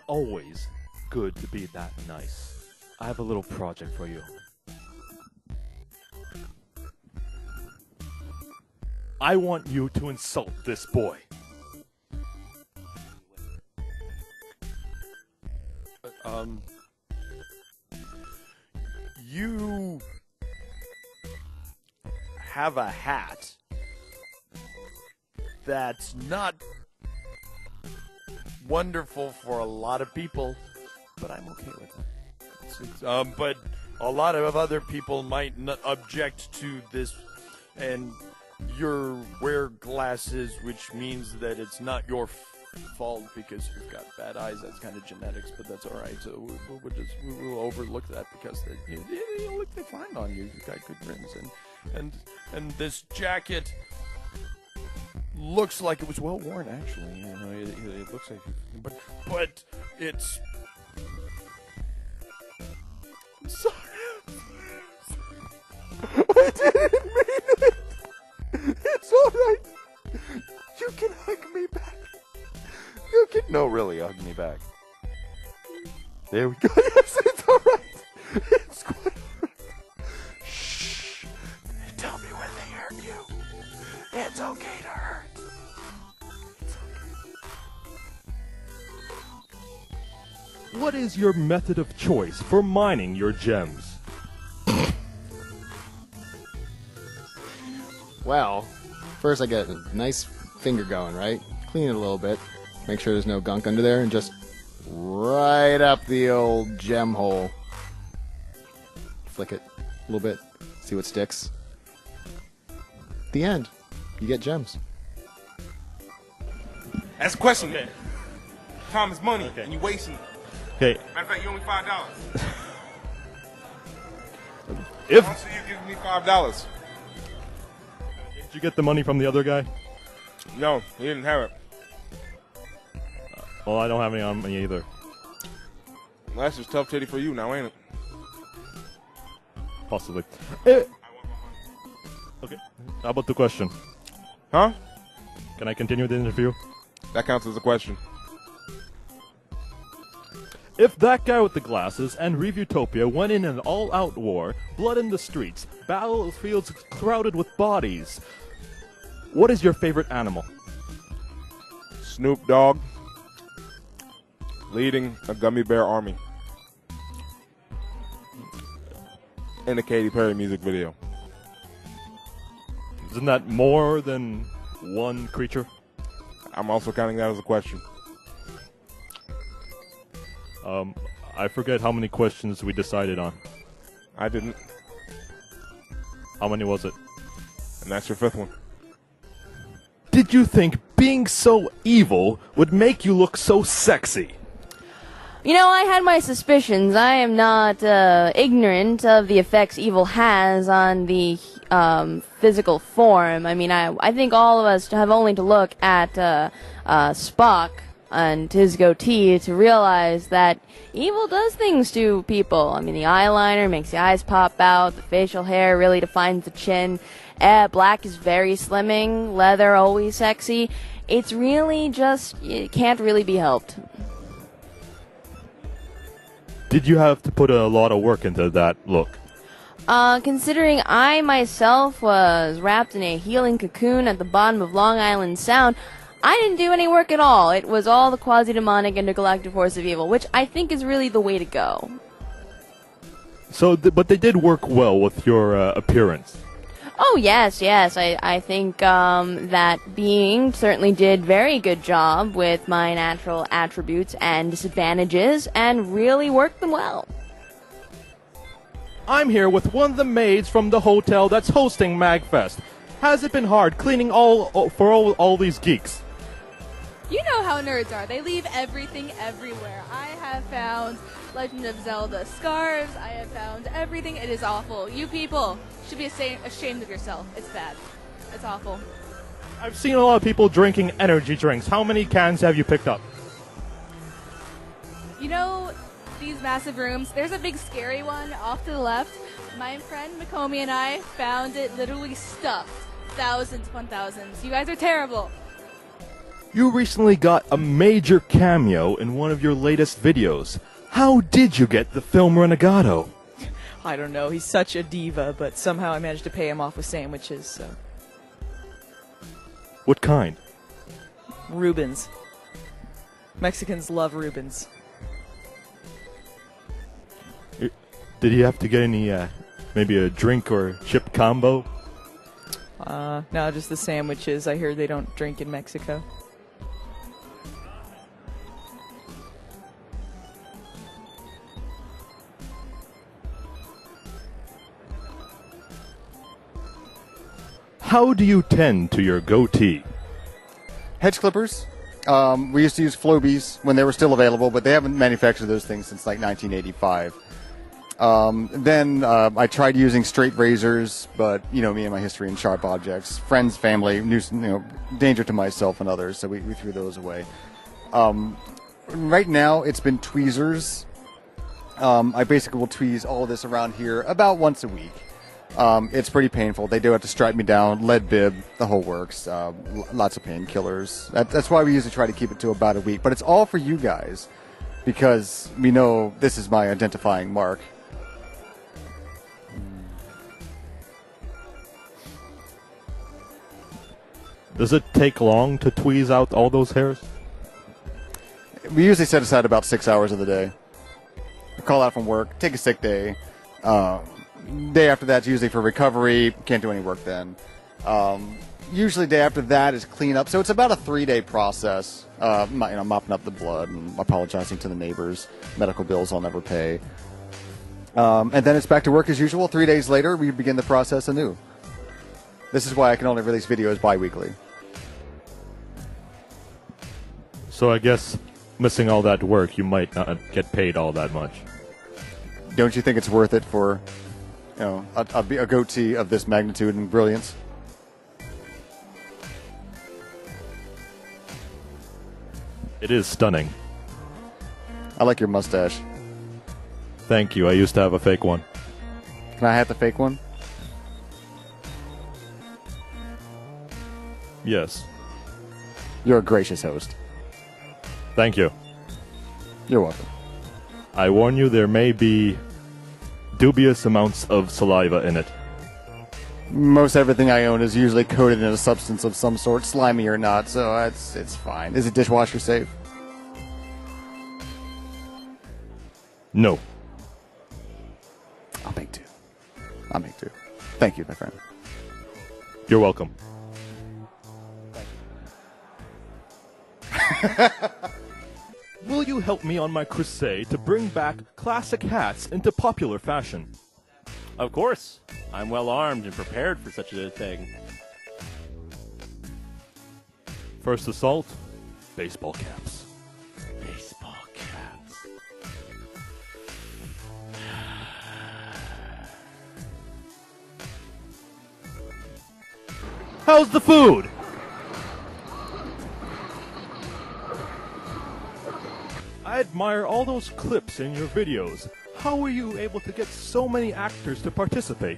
always good to be that nice. I have a little project for you. I want you to insult this boy. You have a hat that's not wonderful for a lot of people, but I'm okay with it. But a lot of other people might not object to this, and you wear glasses, which means that it's not your fault because you've got bad eyes. That's kind of genetics, but that's all right. So we'll overlook that because they look fine on you. You've got good rims, and this jacket looks like it was well worn. Actually, you know, it looks like, but it's. I'm sorry. I didn't mean it. It's all right. You can hug me back. You can really hug me back. There we go. Yes, it's all right. It's quite all right. Shh. Tell me when they hurt you. It's okay to hurt. It's okay. What is your method of choice for mining your gems? Well, first I get a nice finger going, right? Clean it a little bit. Make sure there's no gunk under there, and just right up the old gem hole. Flick it a little bit, see what sticks. At the end, you get gems. That's a question. Okay. Time is money, and you wasting it. Okay. Matter of fact, you owe me $5. If I want to see you give me $5. did you get the money from the other guy? No, he didn't have it. Well, I don't have any on me either. Well, that's just tough titty for you now, ain't it? Possibly. Okay. How about the question? Huh? Can I continue the interview? That counts as a question. If that guy with the glasses and Reviewtopia went in an all-out war, blood in the streets, battlefields crowded with bodies, what is your favorite animal? Snoop Dogg leading a gummy bear army in a Katy Perry music video. Isn't that more than one creature? I'm also counting that as a question. I forget how many questions we decided on. I didn't. How many was it? And that's your fifth one. Did you think being so evil would make you look so sexy? You know, I had my suspicions. I am not ignorant of the effects evil has on the physical form. I mean, I think all of us have only to look at Spock and his goatee to realize that evil does things to people. I mean, the eyeliner makes the eyes pop out, the facial hair really defines the chin, black is very slimming, leather always sexy. It's really just, it can't really be helped. Did you have to put a lot of work into that look? Considering I myself was wrapped in a healing cocoon at the bottom of Long Island Sound, I didn't do any work at all. It was all the quasi-demonic intergalactic force of evil, which I think is really the way to go. So, but they did work well with your appearance. Oh, yes. I think that being certainly did very good job with my natural attributes and disadvantages and really worked them well. I'm here with one of the maids from the hotel that's hosting MAGFest. Has it been hard cleaning all these geeks? You know how nerds are. They leave everything everywhere. I have found Legend of Zelda scarves. I have found everything. It is awful. You people should be ashamed of yourself. It's bad. It's awful. I've seen a lot of people drinking energy drinks. How many cans have you picked up? You know, these massive rooms, there's a big scary one off to the left. My friend Makomi and I found it literally stuffed. Thousands upon thousands. You guys are terrible. You recently got a major cameo in one of your latest videos. How did you get the film Renegado? I don't know. He's such a diva, but somehow I managed to pay him off with sandwiches, so. What kind? Rubens. Mexicans love Rubens. Did he have to get any, maybe a drink or chip combo? No, just the sandwiches. I hear they don't drink in Mexico. How do you tend to your goatee? Hedge clippers. We used to use Flobies when they were still available, but they haven't manufactured those things since like 1985. Then I tried using straight razors, but me and my history in sharp objects, friends, family, danger to myself and others, so we threw those away. Right now, it's been tweezers. I basically will tweeze all of this around here about once a week. It's pretty painful. They do have to strap me down, lead bib, the whole works. Lots of painkillers. That's why we usually try to keep it to about a week. But it's all for you guys, because we know this is my identifying mark. Does it take long to tweeze out all those hairs? We usually set aside about 6 hours of the day. Call out from work, take a sick day. Day after that's usually for recovery. Can't do any work then. Usually day after that is cleanup. So it's about a 3-day process. Mopping up the blood and apologizing to the neighbors. Medical bills I'll never pay. And then it's back to work as usual. 3 days later, we begin the process anew. This is why I can only release videos bi-weekly. So I guess missing all that work, you might not get paid all that much. Don't you think it's worth it for a goatee of this magnitude and brilliance? It is stunning. I like your mustache. Thank you. I used to have a fake one. Can I have the fake one? Yes. You're a gracious host. Thank you. You're welcome. I warn you, there may be dubious amounts of saliva in it. Most everything I own is usually coated in a substance of some sort, slimy or not, so it's fine. Is it dishwasher safe? No. I'll make two. Thank you, my friend. You're welcome. Will you help me on my crusade to bring back classic hats into popular fashion? Of course. I'm well armed and prepared for such a thing. First assault, baseball caps. Baseball caps. How's the food? I admire all those clips in your videos. How were you able to get so many actors to participate?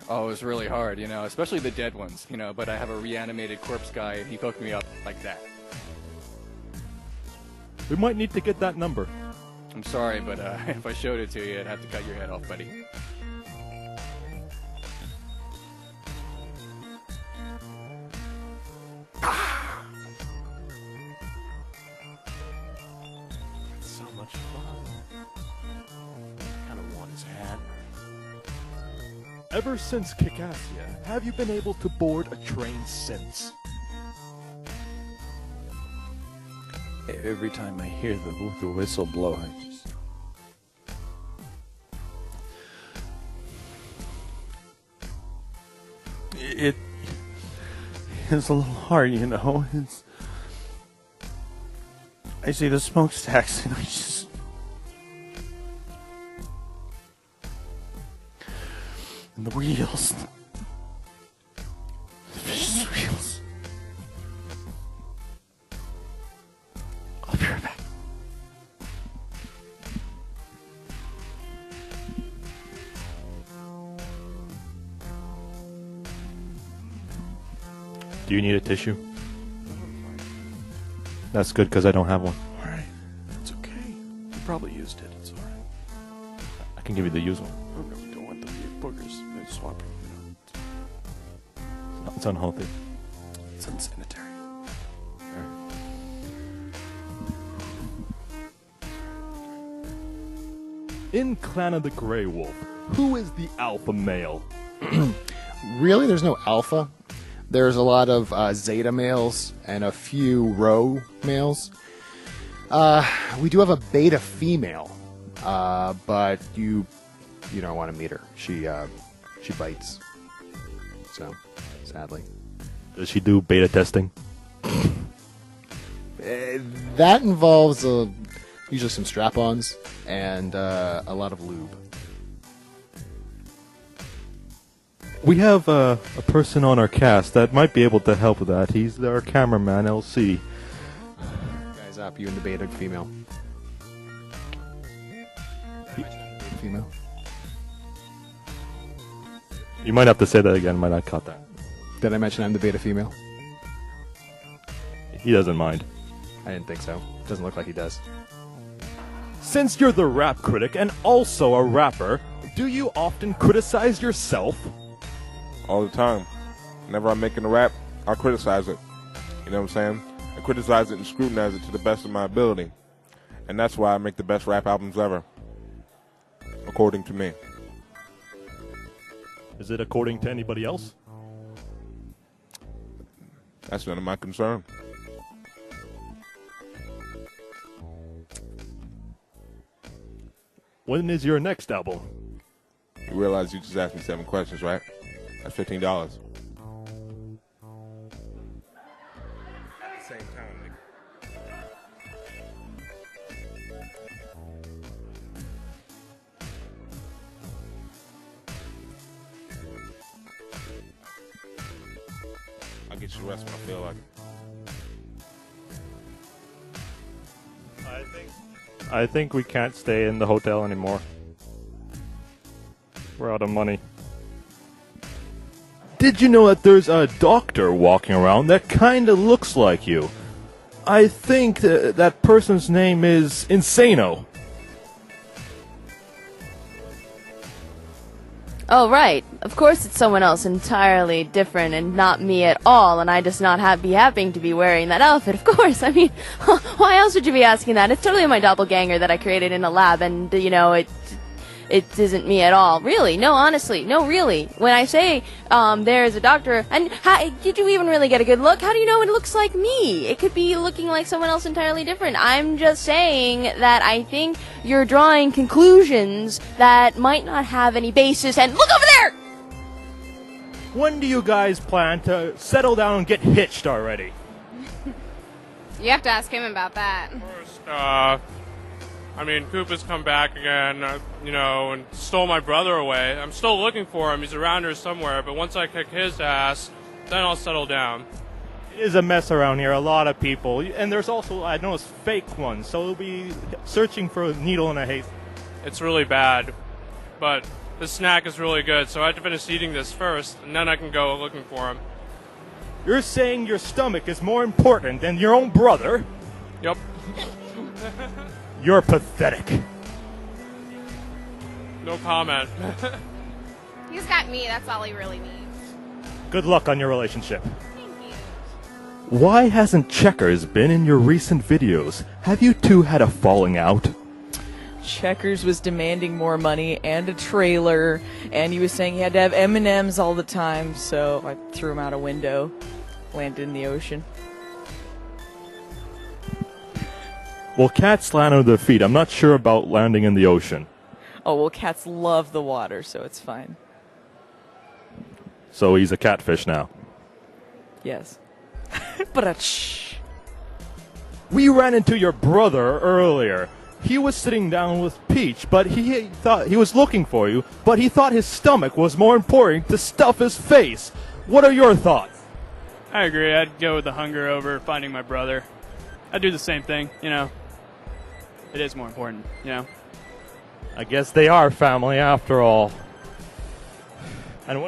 Oh, it was really hard, especially the dead ones, but I have a reanimated corpse guy, and he hooked me up like that. We might need to get that number. I'm sorry, but if I showed it to you, I'd have to cut your head off, buddy. So much fun. I kind of want his hat. Ever since Kikassia, have you been able to board a train since? Every time I hear the whistle blow, I just... It's a little hard, It's... I see the smokestacks and I just... And the wheels. The vicious wheels. I'll be right back. Do you need a tissue? That's good because I don't have one. All right. It's okay. You probably used it. It's all right. I can give you the used one. Oh, no, we don't want the weird boogers. They swap them. It's unhealthy. It's unsanitary. In Clan of the Grey Wolf, who is the alpha male? Really, there's no alpha. There's a lot of zeta males and a few rho males. We do have a beta female, but you don't want to meet her. She bites. So, sadly. Does she do beta testing? That involves usually some strap-ons and a lot of lube. We have a person on our cast that might be able to help with that. He's our cameraman, LC. Guys up, you and the beta female. Beta female. You might have to say that again. Might not caught that. Did I mention I'm the beta female? He doesn't mind. I didn't think so. Doesn't look like he does. Since you're the rap critic and also a rapper, do you often criticize yourself? All the time. Whenever I'm making a rap, I criticize it. You know what I'm saying? I criticize it and scrutinize it to the best of my ability. And that's why I make the best rap albums ever. According to me. Is it according to anybody else? That's none of my concern. When is your next album? You realize you just asked me 7 questions, right? That's $15. At the same time, nigga. I'll get you the rest when I feel like it. I think we can't stay in the hotel anymore. We're out of money. Did you know that there's a doctor walking around that kinda looks like you? I think that person's name is Insano. Oh, right. Of course it's someone else entirely different and not me at all, and I just not be happening to be wearing that outfit, of course. I mean, why else would you be asking that? It's totally my doppelganger that I created in a lab, and, it isn't me at all. Really? No, honestly. No, really. When I say, there's a doctor, and did you even really get a good look? How do you know it looks like me? It could be looking like someone else entirely different. I'm just saying that I think you're drawing conclusions that might not have any basis, and look over there! When do you guys plan to settle down and get hitched already? You have to ask him about that. First, Koopa's come back again, and stole my brother away. I'm still looking for him. He's around here somewhere, but once I kick his ass, then I'll settle down. It is a mess around here, a lot of people. And there's also, I noticed, fake ones, so we'll be searching for a needle in a haystack. It's really bad, but this snack is really good, so I have to finish eating this first, and then I can go looking for him. You're saying your stomach is more important than your own brother? Yep. You're pathetic. No comment. He's got me, that's all he really needs. Good luck on your relationship. Why hasn't Checkers been in your recent videos? Have you two had a falling out? Checkers was demanding more money and a trailer, and he was saying he had to have M&Ms all the time, so I threw him out a window, landed in the ocean. Well, cats land on their feet. I'm not sure about landing in the ocean. Oh, well, cats love the water, so it's fine. So he's a catfish now. Yes. But we ran into your brother earlier. He was sitting down with Peach, but he thought he was looking for you, but he thought his stomach was more important to stuff his face. What are your thoughts? I agree. I'd go with the hunger over finding my brother. I'd do the same thing, It is more important, I guess they are family after all. And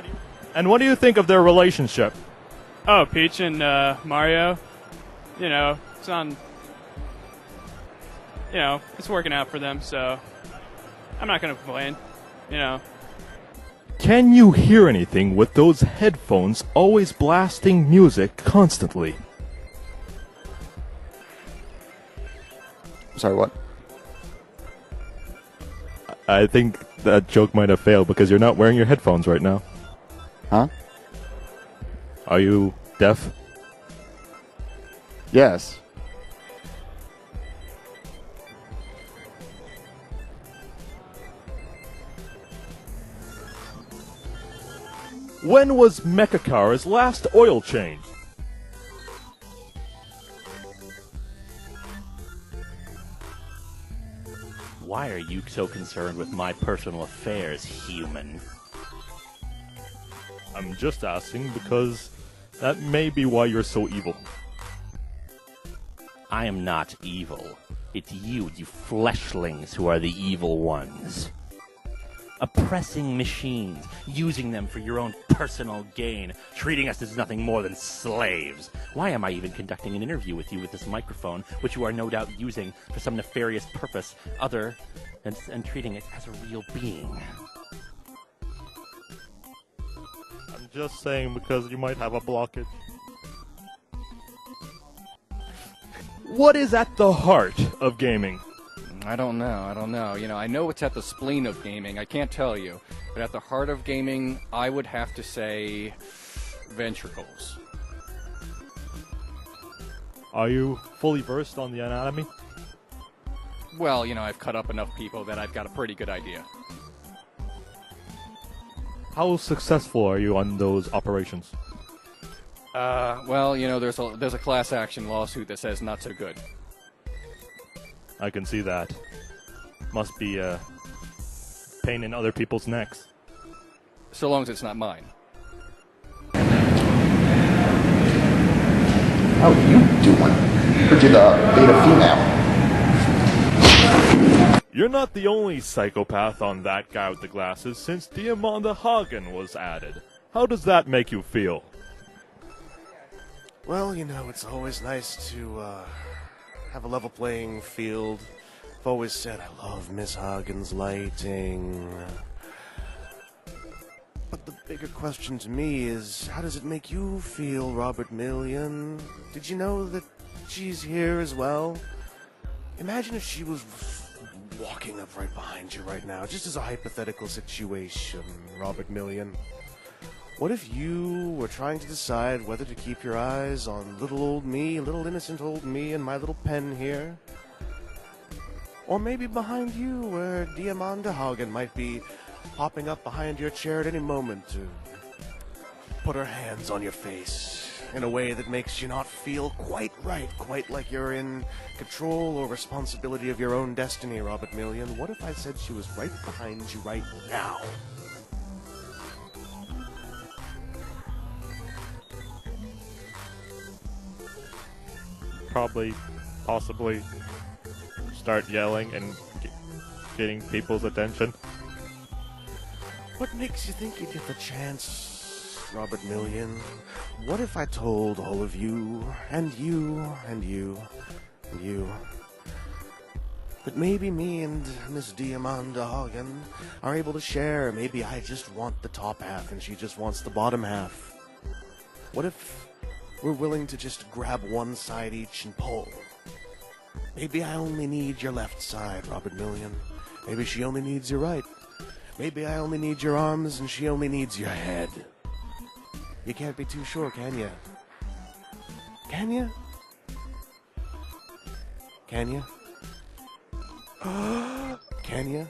what do you think of their relationship? Oh, Peach and Mario, it's on it's working out for them, so I'm not going to complain, Can you hear anything with those headphones always blasting music constantly? Sorry, what? I think that joke might have failed because you're not wearing your headphones right now. Huh? Are you deaf? Yes. When was Mechacar's last oil change? Why are you so concerned with my personal affairs, human? I'm just asking because that may be why you're so evil. I am not evil. It's you fleshlings, who are the evil ones. Oppressing machines, using them for your own personal gain, treating us as nothing more than slaves. Why am I even conducting an interview with you with this microphone, which you are no doubt using for some nefarious purpose other than treating it as a real being? I'm just saying because you might have a blockage. What is at the heart of gaming? I don't know. I know what's at the spleen of gaming. I can't tell you. But at the heart of gaming, I would have to say ventricles. Are you fully versed on the anatomy? Well, I've cut up enough people that I've got a pretty good idea. How successful are you on those operations? Well, there's a class action lawsuit that says not so good. I can see that. Must be a pain in other people's necks. So long as it's not mine. How are you doing? Heard you're the beta female. You're not the only psychopath on That Guy with the Glasses since Diamanda Hagen was added. How does that make you feel? Well, it's always nice to have a level playing field. I've always said I love Miss Hagen's lighting. But the bigger question to me is, how does it make you feel, Robert Million? Did you know that she's here as well? Imagine if she was walking up right behind you right now, just as a hypothetical situation, Robert Million. What if you were trying to decide whether to keep your eyes on little old me, little innocent old me, and my little pen here? Or maybe behind you, where Diamanda Hagen might be popping up behind your chair at any moment to put her hands on your face in a way that makes you not feel quite right, quite like you're in control or responsibility of your own destiny, Robert Million. What if I said she was right behind you right now? Probably, possibly, start yelling and getting people's attention. What makes you think you'd get the chance, Robert Million? What if I told all of you, and you, and you, and you, that maybe me and Miss Diamanda Hagen are able to share? Maybe I just want the top half and she just wants the bottom half. What if we're willing to just grab one side each and pull? Maybe I only need your left side, Robert Million. Maybe she only needs your right. Maybe I only need your arms and she only needs your head. You can't be too sure, can you? Can you? Can you? Can you?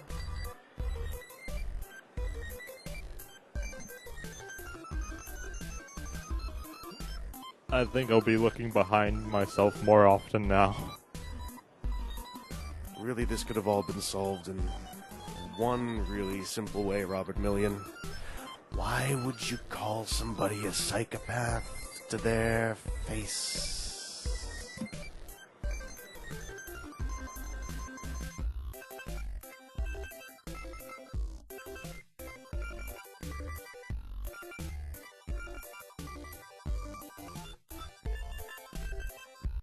I think I'll be looking behind myself more often now. Really, this could have all been solved in one really simple way, Robert Million. Why would you call somebody a psychopath to their face?